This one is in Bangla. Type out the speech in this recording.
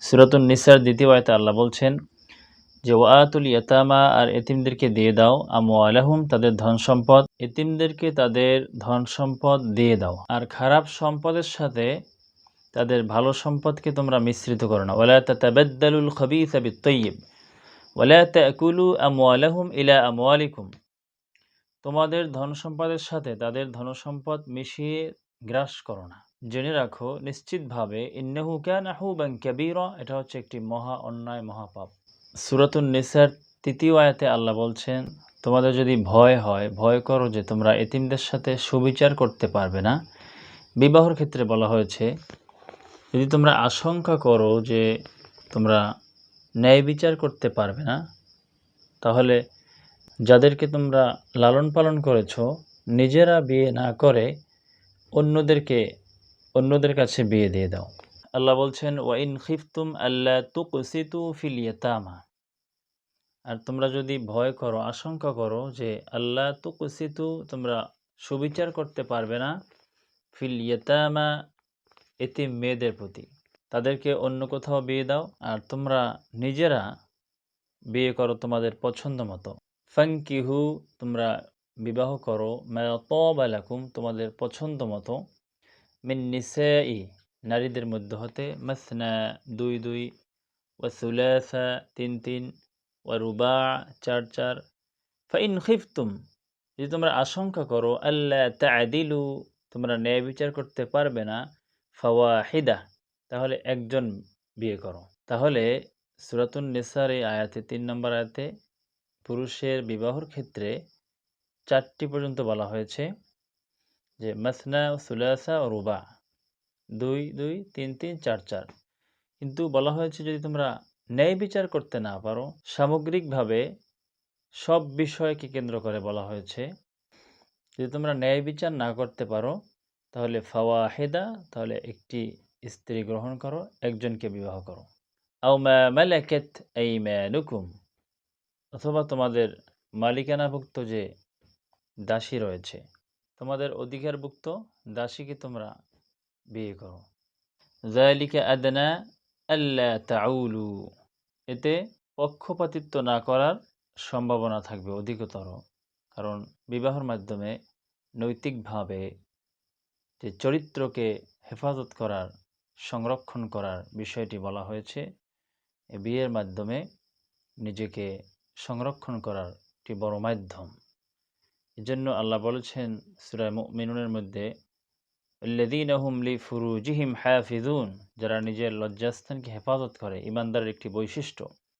সূরাতুন নিসার ২য় আয়াতে আল্লাহ বলছেন যে ওয়াতুল ইয়াতামা আর এতিমদেরকে দিয়ে দাও আমওয়ালাহুম তাদের ধন সম্পদ, এতিমদেরকে তাদের ধন সম্পদ দিয়ে দাও আর খারাপ সম্পদের সাথে তাদের ভালো সম্পদকে তোমরা মিশ্রিত করো না। ওয়ালা তাতাবাদ্দালুল খাবিসা বিত-তাইয়্যিব ওয়ালা তাকুলু আমওয়ালাহুম ইলা আমওয়ালিকুম, তোমাদের ধন সম্পদের সাথে তাদের ধনসম্পদ মিশিয়ে গ্রাস করো না। জেনে রাখো নিশ্চিতভাবে ইন্নাহু কানা হুবান কাবীরা, এটা হচ্ছে একটি মহা অন্যায় মহাপাপ। সূরাতুন নিসার ৩য় আয়াতে আল্লাহ বলছেন তোমাদের যদি ভয় হয়, ভয় করো যে তোমরা এতিমদের সাথে সুবিচার করতে পারবে না। বিবাহের ক্ষেত্রে বলা হয়েছে যদি তোমরা আশঙ্কা করো যে তোমরা ন্যায় বিচার করতে পারবে না, তাহলে যাদেরকে তোমরা লালন পালন করেছো নিজেরা বিয়ে না করে অন্যদের কাছে বিয়ে দিয়ে দাও। আল্লাহ বলছেন ওয়া ইন খিফতুম আল্লা তুকসিতু ফিল ইয়াতামা, আর তোমরা যদি ভয় করো, আশঙ্কা করো যে আল্লা তুকসিতু তোমরা সুবিচার করতে পারবে না ফিল ইয়াতামা এতিম মেয়েদের প্রতি, তাদেরকে অন্য কোথাও বিয়ে দাও আর তোমরা নিজেরা বিয়ে করো তোমাদের পছন্দ মতো। ফানকিহু তোমরা বিবাহ করো মা তাবা লাকুম তোমাদের পছন্দ মতো মিন নিসাই নারীদের মধ্য হতে মাসনা ২ ওয়া সুলাসা ৩ ওয়া রুবা ৪ ফাইন খিফতুম যদি তোমরা আশঙ্কা করো আল্লা তা'দিলু তোমরা ন্যায় বিচার করতে পারবে না ফাওয়াহিদা তাহলে একজন বিয়ে করো। তাহলে সূরাতুন নিসার এই আয়াতে ৩ নম্বর আয়াতে পুরুষের বিবাহর ক্ষেত্রে ৪টি পর্যন্ত বলা হয়েছে যে মাসনা সুলাসা ও রুবা ২ ৩ ৪ কিন্তু বলা হয়েছে যদি তোমরা ন্যায় বিচার করতে না পারো, সামগ্রিকভাবে সব বিষয়কে কেন্দ্র করে বলা হয়েছে যদি তোমরা ন্যায় বিচার না করতে পারো তাহলে ফাওয়াহিদা তাহলে একটি স্ত্রী গ্রহণ করো, একজনকে বিবাহ করো। আও মা মালাকাত আইমানুকুম অথবা তোমাদের মালিকানাভুক্ত যে দাসী রয়েছে, তোমাদের অধিকারভুক্ত দাসীকে তোমরা বিয়ে করো। যালিকা আদনা আল্লা তাউলু এতে পক্ষপাতিত্ব না করার সম্ভাবনা থাকবে অধিকতর, কারণ বিবাহের মাধ্যমে নৈতিকভাবে যে চরিত্রকে হেফাজত করার সংরক্ষণ করার বিষয়টি বলা হয়েছে, এই বিয়ের মাধ্যমে নিজেকে সংরক্ষণ করার একটি বড় মাধ্যম। এজন্য আল্লাহ বলেছেন সূরা মুমিনুনের মধ্যে আল্লাযীনা হুম লিফুরুজিহিম হাফিজুন যারা নিজের লজ্জাস্থানকে হেফাজত করে, ঈমানদারের একটি বৈশিষ্ট্য।